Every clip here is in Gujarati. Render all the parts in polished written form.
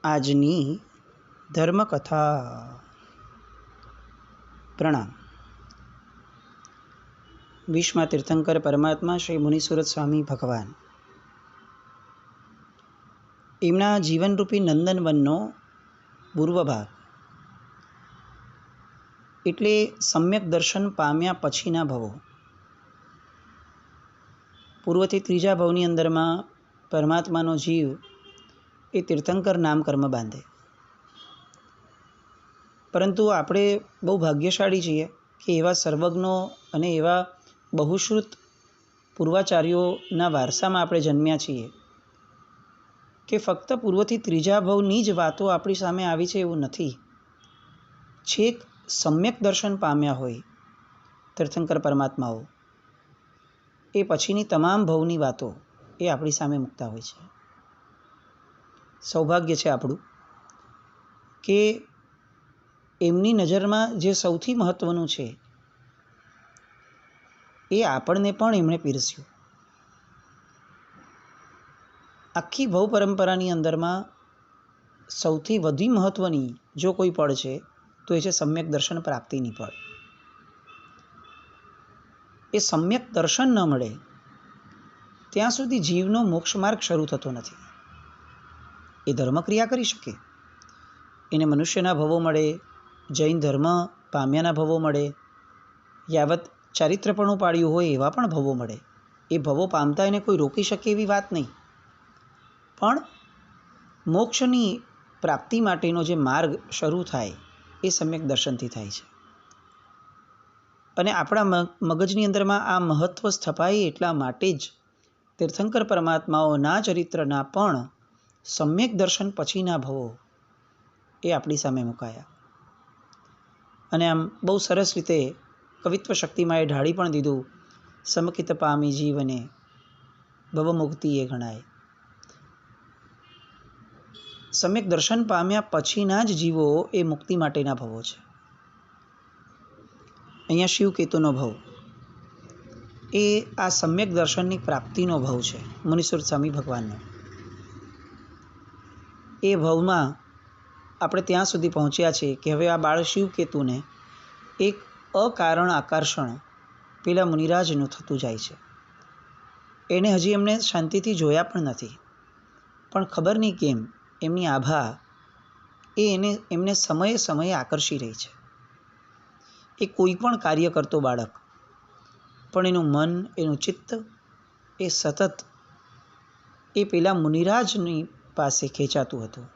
આજની ધર્મકથા. પ્રણામ. વિશ્વમાં તીર્થંકર પરમાત્મા શ્રી મુનિસુરત સ્વામી ભગવાન એમના જીવનરૂપી નંદનવનનો પૂર્વ ભાગ એટલે સમ્યક દર્શન પામ્યા પછીના ભવો. પૂર્વથી ત્રીજા ભવની અંદરમાં પરમાત્માનો જીવ એ તીર્થંકર નામ કર્મ બાંધે. પરંતુ આપણે બહુ ભાગ્યશાળી છીએ કે એવા સર્વજ્ઞો અને એવા બહુશ્રુત પૂર્વાચાર્યોના વારસામાં આપણે જન્મ્યા છીએ કે ફક્ત પૂર્વથી ત્રીજા ભવની જ વાતો આપણી સામે આવી છે એવું નથી. છેક સમ્યક દર્શન પામ્યા હોય તીર્થંકર પરમાત્માઓ એ પછીની તમામ ભવની વાતો એ આપણી સામે મૂકતા હોય છે. સૌભાગ્ય છે આપણું કે એમની નજરમાં જે સૌથી મહત્ત્વનું છે એ આપણને પણ એમણે પીરસ્યું. આખી ભવ પરંપરાની અંદરમાં સૌથી વધુ મહત્ત્વની જો કોઈ પળ છે તો એ છે સમ્યક દર્શન પ્રાપ્તિની પળ. એ સમ્યક દર્શન ન મળે ત્યાં સુધી જીવનો મોક્ષ માર્ગ શરૂ થતો નથી. એ ધર્મક્રિયા કરી શકે, એને મનુષ્યના ભવો મળે, જૈન ધર્મ પામ્યાના ભવો મળે, યાવત ચારિત્રપણું પાડ્યું હોય એવા પણ ભવો મળે. એ ભવો પામતા એને કોઈ રોકી શકે એવી વાત નહીં. પણ મોક્ષની પ્રાપ્તિ માટેનો જે માર્ગ શરૂ થાય એ સમ્યક દર્શનથી થાય છે. અને આપણા મગજની અંદરમાં આ મહત્ત્વ સ્થપાય એટલા માટે જ તીર્થંકર પરમાત્માઓના ચરિત્રના પણ સમ્યક દર્શન પછીના ભવો એ આપણી સામે મુકાયા. અને આમ બહુ સરસ રીતે કવિત્વ શક્તિમાં એ ઢાળી પણ દીધું, સમકિત પામી જીવને ભવમુક્તિ એ ગણાય. સમ્યક દર્શન પામ્યા પછીના જ જીવો એ મુક્તિ માટેના ભવો છે. અહીંયા શિવકેતુનો ભવ એ આ સમ્યક દર્શનની પ્રાપ્તિનો ભવ છે, મુનિસુરત સ્વામી ભગવાનનો. એ ભવમાં આપણે ત્યાં સુધી પહોંચ્યા છે કે હવે આ બાળ શિવકેતુને એક અકારણ આકર્ષણ પેલા મુનિરાજનું થતું જાય છે. એને હજી એમને શાંતિથી જોયા પણ નથી, પણ ખબર નહીં કેમ એમની આભા એ એમને સમયે સમયે આકર્ષી રહી છે. એ કોઈ પણ કાર્ય કરતો બાળક પણ એનું મન, એનું ચિત્ત એ સતત એ પેલા મુનિરાજની પાસે ખેંચાતું હતું.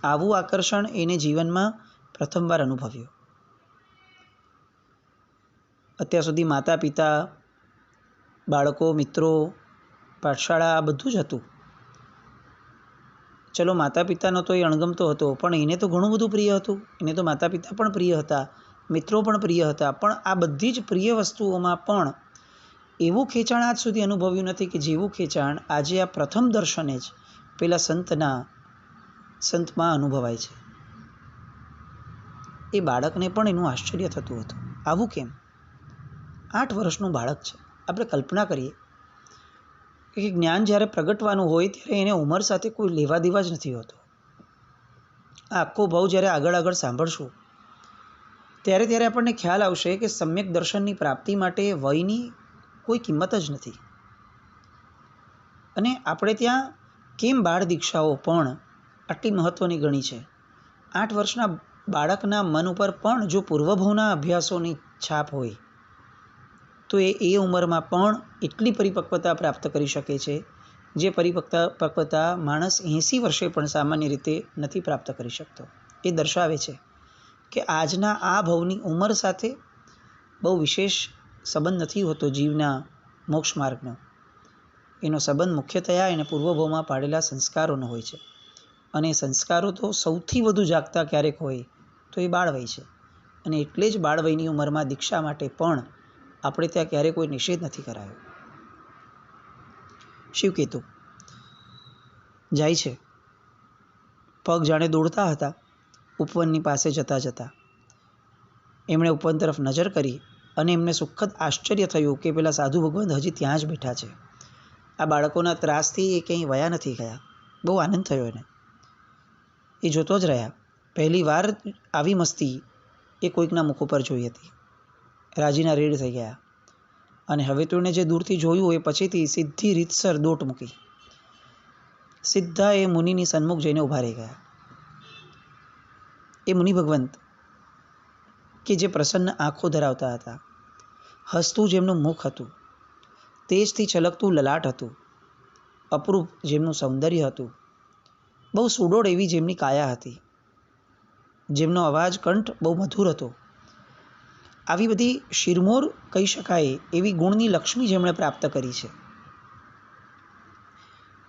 આવું આકર્ષણ એને જીવનમાં પ્રથમવાર અનુભવ્યું. અત્યાર સુધી માતા પિતા, બાળકો, મિત્રો, પાઠશાળા આ બધું જ હતું. ચલો માતા પિતાનો તો એ અણગમતો હતો, પણ એને તો ઘણું બધું પ્રિય હતું. એને તો માતા પિતા પણ પ્રિય હતા, મિત્રો પણ પ્રિય હતા. પણ આ બધી જ પ્રિય વસ્તુઓમાં પણ એવું ખેંચાણ આજ સુધી અનુભવ્યું નથી કે જેવું ખેંચાણ આજે આ પ્રથમ દર્શને જ પેલા સંતમાં અનુભવાય છે. એ બાળકને પણ એનું આશ્ચર્ય થતું હતું, આવું કેમ? 8 વર્ષનું બાળક છે. આપણે કલ્પના કરીએ કે જ્ઞાન જ્યારે પ્રગટવાનું હોય ત્યારે એને ઉંમર સાથે કોઈ લેવા દેવા જ નથી હોતો. આ આખો ભાવ જ્યારે આગળ આગળ સાંભળશું ત્યારે આપણને ખ્યાલ આવશે કે સમ્યક દર્શનની પ્રાપ્તિ માટે વયની કોઈ કિંમત જ નથી. અને આપણે ત્યાં કેમ બાળ દીક્ષાઓ પણ આટલી મહત્ત્વની ગણી છે. 8 વર્ષના બાળકના મન ઉપર પણ જો પૂર્વભવના અભ્યાસોની છાપ હોય તો એ ઉંમરમાં પણ એટલી પરિપક્વતા પ્રાપ્ત કરી શકે છે જે પરિપક્વતા માણસ 80 વર્ષે પણ સામાન્ય રીતે નથી પ્રાપ્ત કરી શકતો. એ દર્શાવે છે કે આજના આ ભવની ઉંમર સાથે બહુ વિશેષ સંબંધ નથી હોતો જીવના મોક્ષ માર્ગનો. એનો સંબંધ મુખ્યતયા એને પૂર્વભવમાં પાડેલા સંસ્કારોનો હોય છે. અને સંસ્કારો તો સૌથી વધુ જાગતા ક્યારેક હોય તો એ બાળવય છે. અને એટલે જ બાળવયની ઉંમરમાં દીક્ષા માટે પણ આપણે ત્યાં ક્યારેય કોઈ નિષેધ નથી કરાયો. શિવકેતુ જાય છે, પગ જાણે દોડતા હતા. ઉપવનની પાસે જતાં જતાં એમણે ઉપવન તરફ નજર કરી અને એમને સુખદ આશ્ચર્ય થયું કે પેલા સાધુ ભગવાન હજી ત્યાં જ બેઠા છે. આ બાળકોના ત્રાસથી એ ક્યાંય વયા નથી ગયા. બહુ આનંદ થયો એને. એ જોતો જ રહ્યા. પહેલી વાર આવી મસ્તી એ કોઈકના મુખ ઉપર જોઈ હતી. રાજીના રેડ થઈ ગયા અને હવે તો એણે જે દૂરથી જોયું એ પછીથી સીધી રીતસર દોટ મૂકી. સીધા એ મુનિની સન્મુખ જઈને ઊભા રહી ગયા. એ મુનિ ભગવંત કે જે પ્રસન્ન આંખો ધરાવતા હતા, હસતું જેમનું મુખ હતું, તેજથી છલકતું લલાટ હતું, અપરૂપ જેમનું સૌંદર્ય હતું, બહુ સુડોળ એવી જેમની કાયા હતી, જેમનો અવાજ કંઠ બહુ મધુર હતો, આવી બધી શિરમોર કહી શકાય એવી ગુણની લક્ષ્મી જેમણે પ્રાપ્ત કરી છે,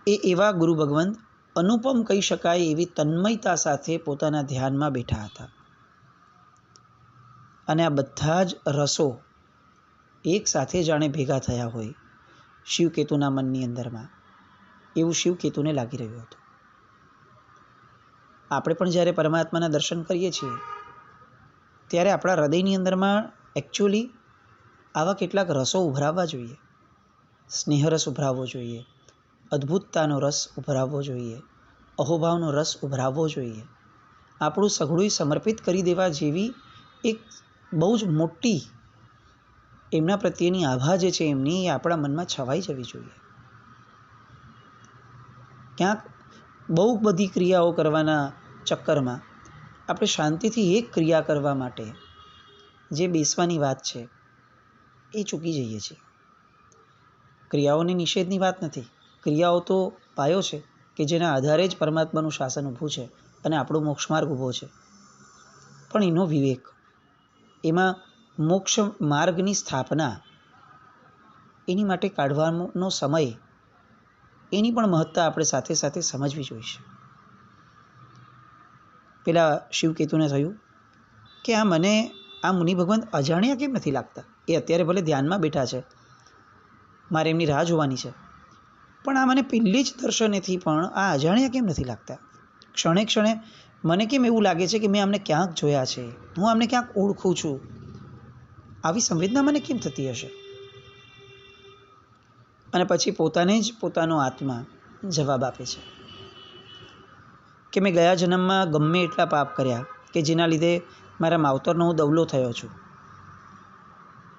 એ એવા ગુરુ ભગવંત અનુપમ કહી શકાય એવી તન્મયતા સાથે પોતાના ધ્યાનમાં બેઠા હતા. અને આ બધા જ રસો એક સાથે જાણે ભેગા થયા હોય શિવકેતુના મનની અંદરમાં, એવું શિવકેતુને લાગી રહ્યું હતું. આપણે પણ જ્યારે પરમાત્માના દર્શન કરીએ છીએ ત્યારે આપણા હૃદયની અંદરમાં એકચ્યુઅલી આવા કેટલાક રસો ઉભરાવવા જોઈએ. સ્નેહરસ ઉભરાવવો જોઈએ, અદ્ભુતતાનો રસ ઉભરાવવો જોઈએ, અહોભાવનો રસ ઉભરાવવો જોઈએ. આપણું સઘળું સમર્પિત કરી દેવા જેવી એક બહુ જ મોટી એમના પ્રત્યેની આભા જે છે એમની એ આપણા મનમાં છવાઈ જવી જોઈએ. ક્યાંક બહુ બધી ક્રિયાઓ કરવાના ચક્કરમાં આપણે શાંતિથી એક ક્રિયા કરવા માટે જે બેસવાની વાત છે એ ચૂકી જઈએ છીએ. ક્રિયાઓની નિષેધની વાત નથી. ક્રિયાઓ તો પાયો છે કે જેના આધારે જ પરમાત્માનું શાસન ઊભું છે અને આપણો મોક્ષમાર્ગ ઊભો છે. પણ એનો વિવેક, એમાં મોક્ષ માર્ગની સ્થાપના, એની માટે કાઢવાનો સમય, એની પણ મહત્તા આપણે સાથે સાથે સમજવી જોઈશે. પેલા શિવકેતુને થયું કે આ મુનિ ભગવાન અજાણ્યા કેમ નથી લાગતા? એ અત્યારે ભલે ધ્યાનમાં બેઠા છે, મારે એમની રાહ જોવાની છે, પણ આ મને પહેલી જ દર્શનેથી પણ આ અજાણ્યા કેમ નથી લાગતા? ક્ષણે ક્ષણે મને કેમ એવું લાગે છે કે મેં આમને ક્યાંક જોયા છે, હું આમને ક્યાંક ઓળખું છું? આવી સંવેદના મને કેમ થતી હશે? અને પછી પોતાને જ પોતાનો આત્મા જવાબ આપે છે કે મેં ગયા જન્મમાં ગમે એટલા પાપ કર્યા કે જેના લીધે મારા માવતરનો હું દવલો થયો છું,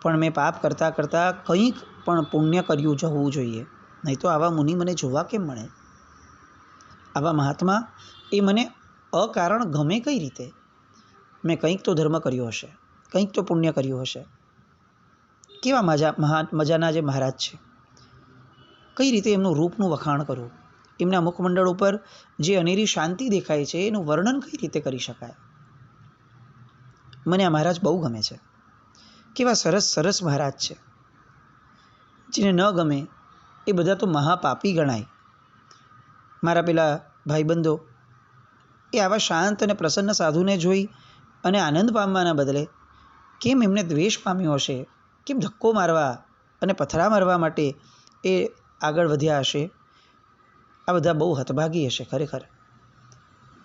પણ મેં પાપ કરતાં કરતાં કંઈક પણ પુણ્ય કર્યું જવું જોઈએ, નહીં તો આવા મુનિ મને જોવા કેમ મળે? આવા મહાત્મા એ મને અકારણ ગમે કઈ રીતે? મેં કંઈક તો ધર્મ કર્યો હશે, કંઈક તો પુણ્ય કર્યું હશે. કેવા મજાના જે મહારાજ છે, કઈ રીતે એમનું રૂપનું વખાણ કરું? એમના મુખમંડળ ઉપર જે અનેરી શાંતિ દેખાય છે એનું વર્ણન કઈ રીતે કરી શકાય? મને આ મહારાજ બહુ ગમે છે. કેવા સરસ સરસ મહારાજ છે. જેને ન ગમે એ બધા તો મહાપાપી ગણાય. મારા પેલા ભાઈબંધો એ આવા શાંત અને પ્રસન્ન સાધુને જોઈ અને આનંદ પામવાના બદલે કેમ એમને દ્વેષ પામ્યો હશે, કેમ ધક્કો મારવા અને પથરા મારવા માટે એ આગળ વધ્યા હશે? આ બધા બહુ હતભાગી હશે. ખરેખર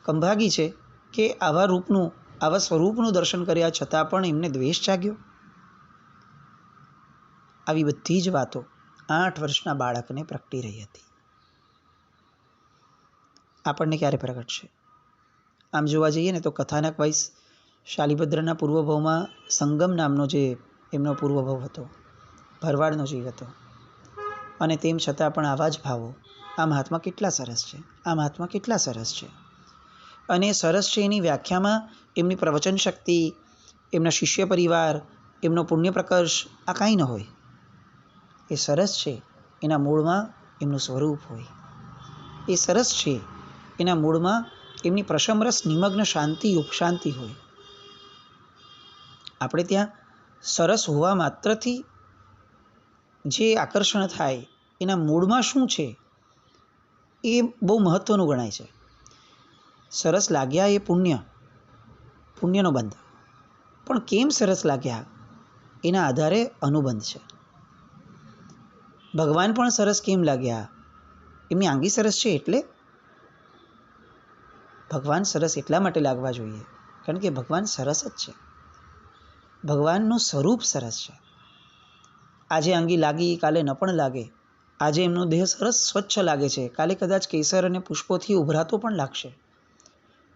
કંભાગી છે કે આવા રૂપનું, આવા સ્વરૂપનું દર્શન કર્યા છતાં પણ એમને દ્વેષ જાગ્યો. આવી બધી જ વાતો 8 વર્ષના બાળકને પ્રગટી રહી હતી. આપણને ક્યારે પ્રગટશે? આમ જોવા જઈએ ને તો કથાનક વાઇઝ શાલિભદ્રના પૂર્વભાવમાં સંગમ નામનો જે એમનો પૂર્વભાવ હતો, ભરવાડનો જીવ હતો, અને તેમ છતાં પણ આવા જ ભાવો. આ મહાત્મા કેટલા સરસ છે, આ મહાત્મા કેટલા સરસ છે. અને સરસ છે એની વ્યાખ્યામાં એમની પ્રવચન શક્તિ, એમના શિષ્ય પરિવાર, એમનો પુણ્ય પ્રકર્ષ આ કાંઈ ન હોય. એ સરસ છે એના મૂળમાં એમનું સ્વરૂપ હોય. એ સરસ છે એના મૂળમાં એમની પ્રશમરસ નિમગ્ન શાંતિ, ઉપશાંતિ હોય. આપણે ત્યાં સરસ હોવા માત્રથી જે આકર્ષણ થાય એના મૂળમાં શું છે એ બહુ મહત્ત્વનું ગણાય છે. સરસ લાગ્યા એ પુણ્યનો બંધ, પણ કેમ સરસ લાગ્યા એના આધારે અનુબંધ છે. ભગવાન પણ સરસ કેમ લાગ્યા? એમની આંગી સરસ છે એટલે. ભગવાન સરસ એટલા માટે લાગવા જોઈએ કારણ કે ભગવાન સરસ જ છે. ભગવાનનું સ્વરૂપ સરસ છે. આજે આંગી લાગી, કાલે ન પણ લાગે. આજે એમનો દેહ સરસ સ્વચ્છ લાગે છે, કાલે કદાચ કેસર અને પુષ્પોથી ઉભરાતો પણ લાગશે.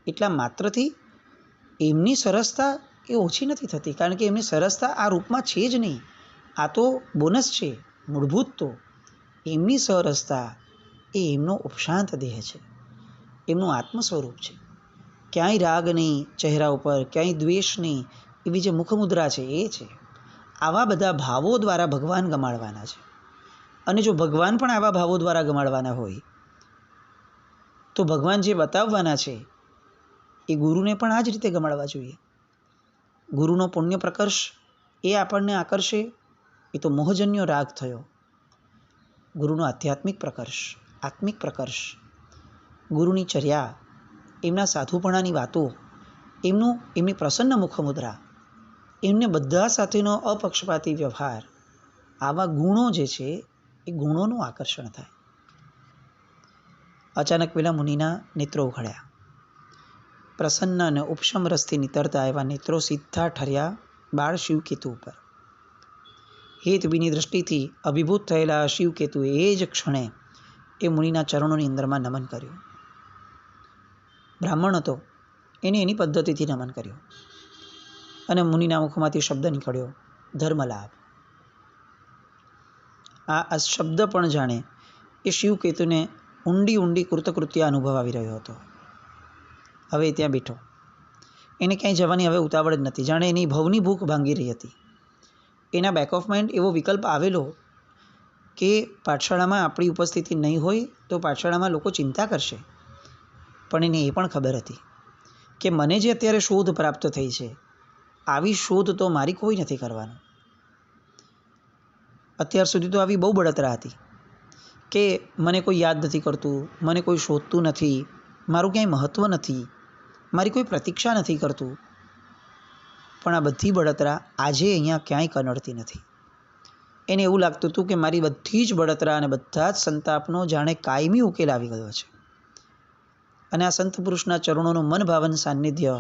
એટલા માત્રથી એમની સરસતા એ ઓછી નથી થતી, કારણ કે એમની સરસતા આ રૂપમાં છે જ નહીં. આ તો બોનસ છે. મૂળભૂત તો એમની સરસતા એ એમનો ઉપશાંત દેહ છે, એમનું આત્મ સ્વરૂપ છે. ક્યાંય રાગ નહીં ચહેરા ઉપર, ક્યાંય દ્વેષ નહીં, એવી જે મુખમુદ્રા છે એ છે. આવા બધા ભાવો દ્વારા ભગવાન ગમાડવાના છે. અને જો ભગવાન પણ આવા ભાવો દ્વારા ગમાડવાના હોય તો ભગવાન જે બતાવવાના છે એ ગુરુને પણ આ જ રીતે ગમાડવા જોઈએ. ગુરુનો પુણ્ય પ્રકર્ષ એ આપણને આકર્ષે, એ તો મોહજન્ય રાગ થયો. ગુરુનો આધ્યાત્મિક પ્રકર્ષ, આત્મિક પ્રકર્ષ, ગુરુની ચર્યા, એમના સાધુપણાની વાતો, એમની પ્રસન્ન મુખમુદ્રા, એમને બધા સાથેનો અપક્ષપાતી વ્યવહાર, આવા ગુણો જે છે એ ગુણોનું આકર્ષણ થાય. અચાનક પેલા મુનિના નેત્રો ઉઘડ્યા. પ્રસન્ન અને ઉપશમ રસથી નીતરતા એવા નેત્રો સીધા ઠર્યા બાળ શિવકેતુ ઉપર. હેતવીની દૃષ્ટિથી અભિભૂત થયેલા શિવકેતુએ એ જ ક્ષણે એ મુનિના ચરણોની અંદરમાં નમન કર્યું. બ્રાહ્મણ હતો, એને એની પદ્ધતિથી નમન કર્યું. અને મુનિના મુખમાંથી શબ્દ નીકળ્યો, ધર્મલાભ. આ શબ્દ પણ જાણે એ શિવકેતુને ઊંડી કૃતકૃત્ય અનુભવ આવી રહ્યો હતો. હવે ત્યાં બેઠો, એને ક્યાંય જવાની હવે ઉતાવળ જ નથી, જાણે એની ભવની ભૂખ ભાંગી રહી હતી. એના બેક ઓફ માઇન્ડ એવો વિકલ્પ આવેલો કે પાઠશાળામાં આપણી ઉપસ્થિતિ નહીં હોય તો પાઠશાળામાં લોકો ચિંતા કરશે. પણ એને એ પણ ખબર હતી કે મને જે અત્યારે શોધ પ્રાપ્ત થઈ છે, આવી શોધ તો મારી કોઈ નથી કરવાનું. અત્યાર સુધી તો આવી બહુ બળતરા હતી કે મને કોઈ યાદ નથી કરતું, મને કોઈ શોધતું નથી, મારું ક્યાંય મહત્ત્વ નથી, મારી કોઈ પ્રતીક્ષા નથી કરતું. પણ આ બધી બળતરા આજે અહીંયા ક્યાંય કનડતી નથી. એને એવું લાગતું હતું કે મારી બધી જ બળતરા અને બધા જ સંતાપનો જાણે કાયમી ઉકેલ આવી ગયો છે. અને આ સંત પુરુષના ચરણોનું મનભાવન સાનિધ્ય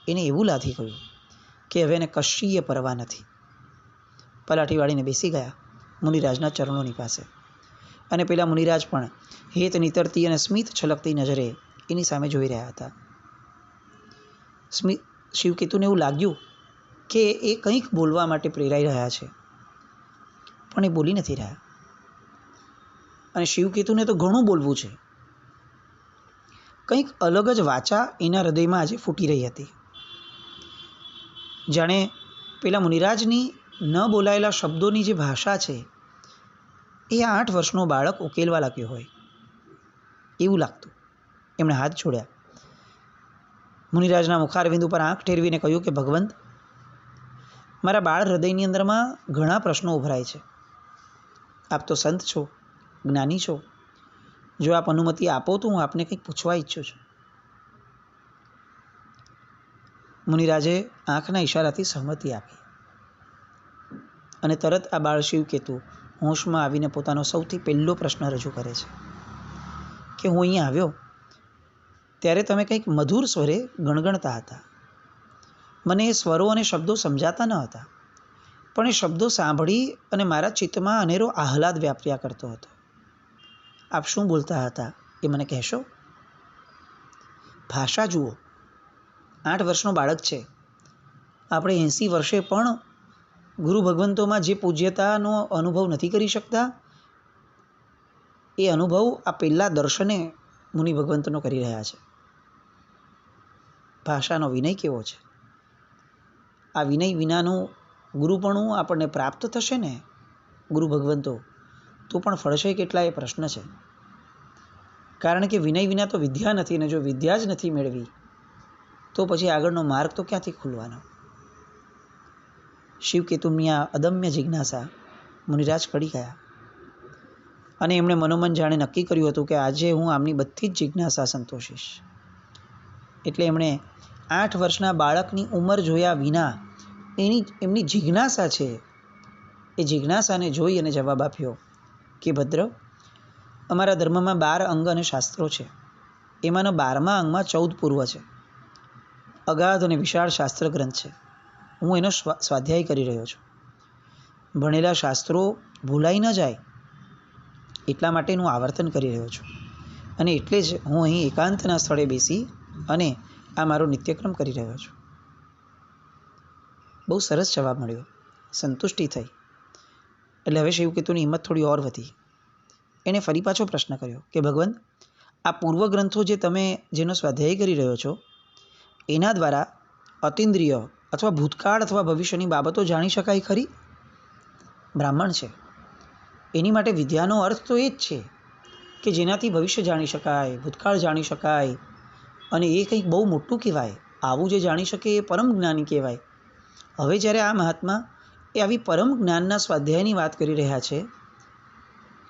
એને એવું લાગી ગયું કે હવે એને કશીએ પરવા નથી. પલાઠી વાળીને બેસી ગયા મુનિરાજના ચરણોની પાસે. અને પેલા મુનિરાજ પણ હેત નીતરતી અને સ્મિત છલકતી નજરે એની સામે જોઈ રહ્યા હતા. શિવકેતુને એવું લાગ્યું કે એ કંઈક બોલવા માટે પ્રેરાઈ રહ્યા છે, પણ એ બોલી નથી રહ્યા. અને શિવકેતુને તો ઘણું બોલવું છે. કંઈક અલગ જ વાચા એના હૃદયમાં આજે ફૂટી રહી હતી. જાણે પેલા મુનિરાજની ન બોલાયેલા શબ્દોની જે ભાષા છે એ 8 વર્ષનો બાળક ઉકેલવા લાગ્યો હોય એવું લાગતું. એમણે હાથ છોડ્યા. મુનિરાજના મુખારવિંદ ઉપર આંખ ઠેરવીને કહ્યું કે ભગવંત, મારા બાળ હૃદયની અંદરમાં ઘણા પ્રશ્નો ઉભરાય છે. આપ તો સંત છો, જ્ઞાની છો, જો આપ અનુમતિ આપો તો હું આપને કંઈક પૂછવા ઈચ્છું છું. મુનિરાજે આંખના ઈશારાથી સહમતિ આપી. અને તરત આ બાળ શિવકેતુ હોશમાં આવીને પોતાનો સૌથી પહેલો પ્રશ્ન રજૂ કરે છે કે હું અહીંયા આવ્યો ત્યારે તમે કંઈક મધુર સ્વરે ગણગણતા હતા. મને એ સ્વરો અને શબ્દો સમજાતા ન હતા, પણ એ શબ્દો સાંભળી અને મારા ચિત્તમાં અનેરો આહલાદ વ્યાપ્યા કરતો હતો. આપ શું બોલતા હતા એ મને કહેશો? ભાષા જુઓ. 8 વર્ષનો બાળક છે. આપણે 80 વર્ષે પણ ગુરુ ભગવંતોમાં જે પૂજ્યતાનો અનુભવ નથી કરી શકતા, એ અનુભવ આ પહેલા દર્શને મુનિ ભગવંતનો કરી રહ્યા છે. ભાષાનો વિનય કેવો છે! આ વિનય વિનાનું ગુરુપણું આપણને પ્રાપ્ત થશે ને ગુરુ ભગવંતો, તો પણ ફળશે કેટલા એ પ્રશ્ન છે. કારણ કે વિનય વિના તો વિદ્યા નથી, અને જો વિદ્યા જ નથી મેળવી તો પછી આગળનો માર્ગ તો ક્યાંથી ખુલવાનો? શિવકેતુની આ અદમ્ય જિજ્ઞાસા મુનિરાજ કળી ગયા. અને એમણે મનોમન જાણે નક્કી કર્યું હતું કે આજે હું આમની બધી જ જિજ્ઞાસા સંતોષીશ. એટલે એમણે 8 વર્ષના બાળકની ઉંમર જોયા વિના એમની જિજ્ઞાસા છે એ જિજ્ઞાસાને જોઈ અને જવાબ આપ્યો કે ભદ્ર, અમારા ધર્મમાં 12 અંગ અને શાસ્ત્રો છે. એમાંના 12મા અંગમાં 14 પૂર્વ છે. અગાધ અને વિશાળ શાસ્ત્ર ગ્રંથ છે. હું એનો સ્વાધ્યાય કરી રહ્યો છું. ભણેલા શાસ્ત્રો ભૂલાઈ ન જાય એટલા માટેનું આવર્તન કરી રહ્યો છું. અને એટલે જ હું અહીં એકાંતના સ્થળે બેસી અને આ મારો નિત્યક્રમ કરી રહ્યો છું. બહુ સરસ જવાબ મળ્યો. સંતુષ્ટિ થઈ. એટલે હવે શિવકેતુની હિંમત થોડી ઓર વધી. એણે ફરી પાછો પ્રશ્ન કર્યો કે ભગવાન, આ પૂર્વ ગ્રંથો જે તમે જેનો સ્વાધ્યાય કરી રહ્યો છો એના દ્વારા અતિન્દ્રિય અથવા ભૂતકાળ અથવા ભવિષ્યની બાબતો જાણી શકાય ખરી? બ્રાહ્મણ છે, એની માટે વિદ્યાનો અર્થ તો એ જ છે કે જેનાથી ભવિષ્ય જાણી શકાય, ભૂતકાળ જાણી શકાય, અને એ કંઈક બહુ મોટું કહેવાય. આવું જે જાણી શકે એ પરમ જ્ઞાની કહેવાય. હવે જ્યારે આ મહાત્મા એ આવી પરમ જ્ઞાનના સ્વાધ્યાયની વાત કરી રહ્યા છે,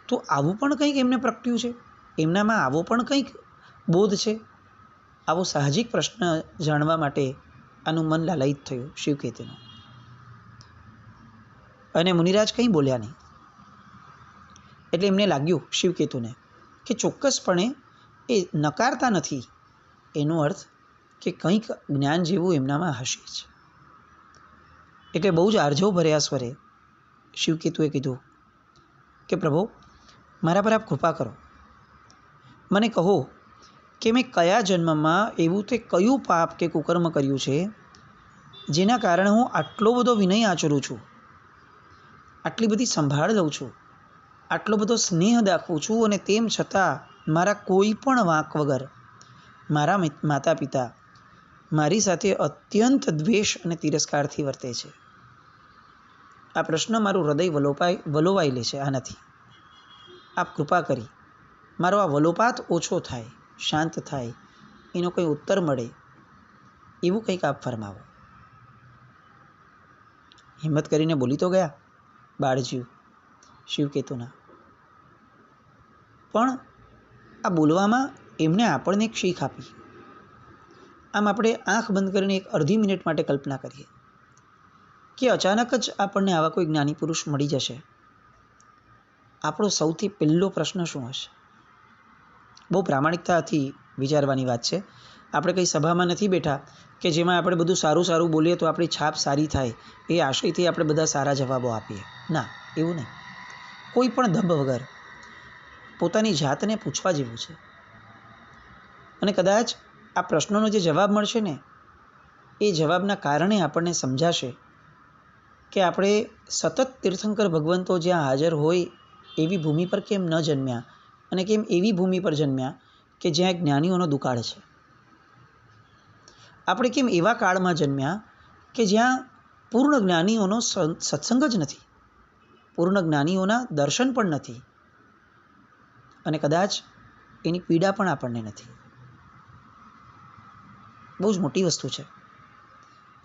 તો આવું પણ કંઈક એમને પ્રગટ્યું છે, એમનામાં આવો પણ કંઈક બોધ છે. આવો સાહજિક પ્રશ્ન જાણવા માટે આનું મન લાલાયિત થયું શિવકેતુનું. અને મુનિરાજ કંઈ બોલ્યા નહીં. એટલે એમને લાગ્યું શિવકેતુને કે ચોક્કસપણે એ નકારતા નથી, એનો અર્થ કે કંઈક જ્ઞાન જેવું એમનામાં હશે જ. એટલે બહુ જ આર્જવ ભર્યા સ્વરે શિવકેતુએ કીધું કે પ્રભુ, મારા પર આપ કૃપા કરો. મને કહો કે મેં કયા જન્મમાં એવું તે કયું પાપ કે કુકર્મ કર્યું છે જેના કારણે હું આટલો બધો વિનય આચરું છું, આટલી બધી સંભાળ લઉં છું, આટલો બધો સ્નેહ દાખવું છું, અને તેમ છતાં મારા કોઈ પણ વાંક વગર મારા માતા પિતા મારી સાથે અત્યંત દ્વેષ અને તિરસ્કારથી વર્તે છે. આ પ્રશ્ન મારું હૃદય વલોવાઈ લે છે. આનાથી આપ કૃપા કરી મારો આ વલોપાત ઓછો થાય, શાંત થાય, એનો કંઈ ઉત્તર મળે એવું કંઈક આપ ફરમાવો. હિંમત કરીને બોલી તો ગયા બાળજીવ શિવકેતુના, પણ આ બોલવામાં એમણે આપણને એક શીખ આપી. આમ આપણે આંખ બંધ કરીને એક અડધી મિનિટ માટે કલ્પના કરીએ કે અચાનક જ આપણને આવા કોઈ જ્ઞાની પુરુષ મળી જશે. આપણો સૌથી પહેલો પ્રશ્ન શું હશે? બહુ પ્રામાણિકતાથી વિચારવાની વાત છે. આપણે કંઈ સભામાં નથી બેઠા કે જેમાં આપણે બધું સારું સારું બોલીએ તો આપણી છાપ સારી થાય એ આશયથી આપણે બધા સારા જવાબો આપીએ. ના, એવું નહીં. કોઈ પણ દંભ વગર પોતાની જાતને પૂછવા જેવું છે. અને કદાચ આ પ્રશ્નોનો જે જવાબ મળશે ને, એ જવાબના કારણે આપણને સમજાશે કે આપણે સતત તીર્થંકર ભગવંતો જ્યાં હાજર હોય એવી ભૂમિ પર કેમ ન જન્મ્યા, અને કેમ એવી ભૂમિ પર જન્મ્યા કે જ્યાં જ્ઞાનીઓનો દુકાળ છે. આપણે કેમ એવા કાળમાં જન્મ્યા કે જ્યાં પૂર્ણ જ્ઞાનીઓનો સત્સંગ જ નથી, પૂર્ણ જ્ઞાનીઓના દર્શન પણ નથી, અને કદાચ એની પીડા પણ આપણને નથી. બહુ જ મોટી વસ્તુ છે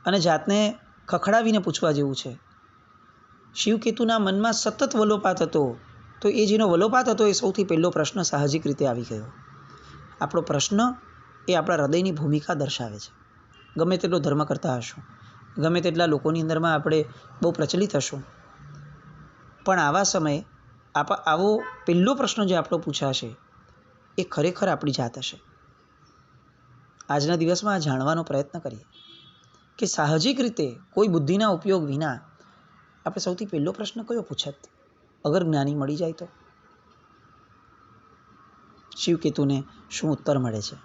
અને જાતને ખખડાવીને પૂછવા જેવું છે. શિવકેતુના મનમાં સતત વલોપાત હતો, તો એ જેનો વલોપાત હતો એ સૌથી પહેલો પ્રશ્ન સાહજિક રીતે આવી ગયો. આપણો પ્રશ્ન એ આપણા હૃદયની ભૂમિકા દર્શાવે છે. ગમે તેટલો ધર્મ કરતા હશું, ગમે તેટલા લોકોની અંદરમાં આપણે બહુ પ્રચલિત હશું, પણ આવા સમયે આવો પહેલો પ્રશ્ન જે આપણો પૂછાશે એ ખરેખર આપણી જાત હશે. આજના દિવસમાં આ જાણવાનો પ્રયત્ન કરીએ કે સાહજિક રીતે કોઈ બુદ્ધિના ઉપયોગ વિના આપણે સૌથી પહેલો પ્રશ્ન કયો પૂછત અગર જ્ઞાની મળી જાય તો? શિવકેતુને શું ઉત્તર મળે છે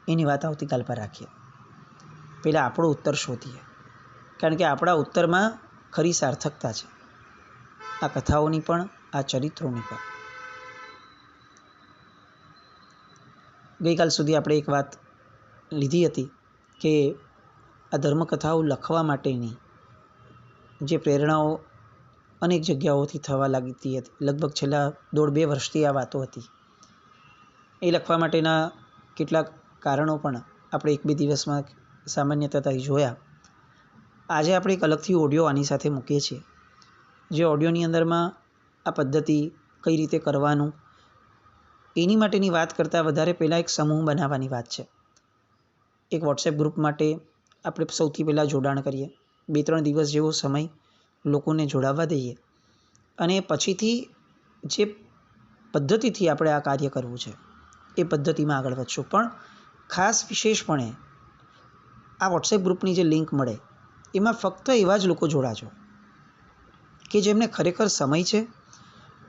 એની વાત આવતીકાલ પર રાખીએ. પહેલાં આપણો ઉત્તર શોધીએ, કારણ કે આપણા ઉત્તરમાં ખરી સાર્થકતા છે, આ કથાઓની પણ, આ ચરિત્રોની પણ. ગઈકાલ સુધી આપણે એક વાત લીધી હતી કે આ ધર્મકથાઓ લખવા માટેની જે પ્રેરણાઓ અનેક જગ્યાઓથી થવા લાગતી હતી. લગભગ છેલ્લા 1.5-2 વર્ષથી આ વાતો હતી. એ લખવા માટેના કેટલાક કારણો પણ આપણે 1-2 દિવસમાં સામાન્યતાથી જોયા. આજે આપણે એક અલગથી ઓડિયો આની સાથે મૂકીએ છીએ, જે ઓડિયોની અંદરમાં આ પદ્ધતિ કઈ રીતે કરવાનું એની માટેની વાત કરતાં વધારે પહેલાં એક સમૂહ બનાવવાની વાત છે. એક વોટ્સએપ ગ્રુપ માટે આપણે સૌથી પહેલાં જોડાણ કરીએ, 2-3 દિવસ જેવો સમય લોકોને જોડાવવા દઈએ, અને પછીથી જે પદ્ધતિથી આપણે આ કાર્ય કરવું છે એ પદ્ધતિમાં આગળ વધશું. પણ ખાસ વિશેષપણે આ વોટ્સએપ ગ્રુપની જે લિંક મળે એમાં ફક્ત એવા જ લોકો જોડાજો કે જેમને ખરેખર સમય છે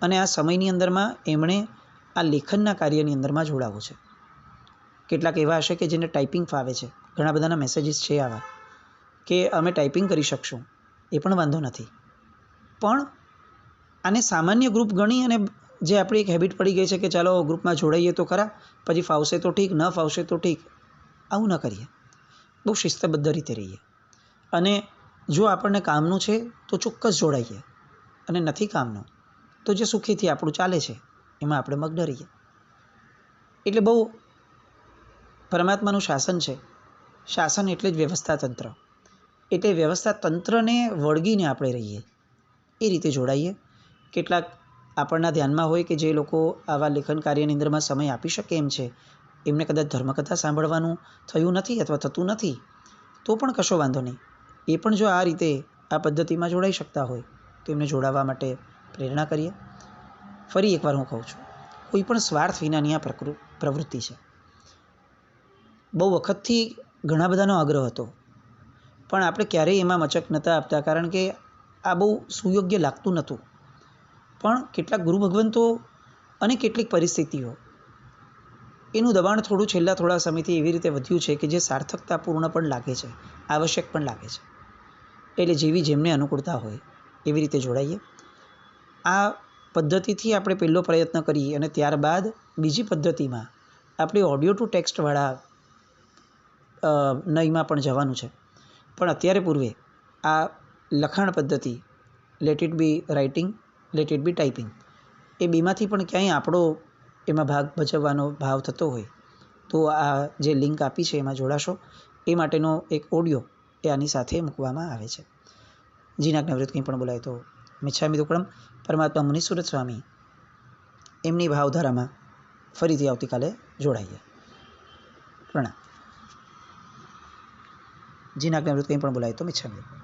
અને આ સમયની અંદરમાં એમણે આ લેખનના કાર્યની અંદરમાં જોડાવવું છે. કેટલાક એવા હશે કે જેને ટાઈપિંગ ફાવે છે. ઘણા બધાના મેસેજીસ છે આવા કે અમે ટાઈપિંગ કરી શકશું, એ પણ વાંધો નથી. પણ આને સામાન્ય ગ્રુપ ગણી અને જે આપણી એક હેબિટ પડી ગઈ છે કે ચાલો ગ્રુપમાં જોડાઈએ તો ખરા, પછી ફાવશે તો ઠીક, ન ફાવશે તો ઠીક, આવું ન કરીએ. બહુ શિસ્તબદ્ધ રીતે રહીએ. અને જો આપણને કામનું છે તો ચોક્કસ જોડાઈએ, અને નથી કામનું તો જે સુખીથી આપણું ચાલે છે એમાં આપણે મગ્ન રહીએ. એટલે બહુ પરમાત્માનું શાસન છે. શાસન એટલે જ વ્યવસ્થા તંત્ર. એટલે વ્યવસ્થા તંત્રને વળગીને આપણે રહીએ, એ રીતે જોડાઈએ. કેટલાક આપણના ધ્યાનમાં હોય કે જે લોકો આવા લેખન કાર્યની અંદરમાં સમય આપી શકે એમ છે, એમને કદાચ ધર્મકથા સાંભળવાનું થયું નથી અથવા થતું નથી, તો પણ કશો વાંધો નહીં. એ પણ જો આ રીતે આ પદ્ધતિમાં જોડાઈ શકતા હોય તો એમને જોડાવા માટે પ્રેરણા કરીએ. ફરી એકવાર હું કહું છું, કોઈ પણ સ્વાર્થ વિનાની આ પ્રવૃત્તિ છે. બહુ વખતથી ઘણા બધાનો આગ્રહ હતો, પણ આપણે ક્યારેય એમાં મચક નહોતા આપતા, કારણ કે આ બહુ સુયોગ્ય લાગતું નહોતું. પણ કેટલાક ગુરુ ભગવંતો અને કેટલીક પરિસ્થિતિઓ, એનું દબાણ છેલ્લા થોડા સમયથી એવી રીતે વધ્યું છે કે જે સાર્થકતાપૂર્ણ પણ લાગે છે, આવશ્યક પણ લાગે છે. એટલે જેવી જેમને અનુકૂળતા હોય એવી રીતે જોડાઈએ. આ પદ્ધતિથી આપણે પહેલો પ્રયત્ન કરીએ અને ત્યારબાદ બીજી પદ્ધતિમાં આપણે ઓડિયો ટુ ટેક્સ્ટવાળા નયમાં પણ જવાનું છે. પણ અત્યારે પૂર્વે આ લખાણ પદ્ધતિ, let it be writing, let it be typing, એ બેમાંથી પણ ક્યાંય આપણો એમાં ભાગ ભજવવાનો ભાવ થતો હોય તો આ જે લિંક આપી છે એમાં જોડાશો. એ માટેનો એક ઓડિયો એ આની સાથે મૂકવામાં આવે છે. જીનાજ્ઞાવૃત્ત કંઈ પણ બોલાય તો મિચ્છામિ દુક્કડમ. પરમાત્મા મુનીસુરત સ્વામી એમની ભાવધારામાં ફરીથી આવતીકાલે જોડાઈએ. પ્રણામ. જીનાજ્ઞાવૃત્ત કંઈ પણ બોલાય તો મિચ્છામિ.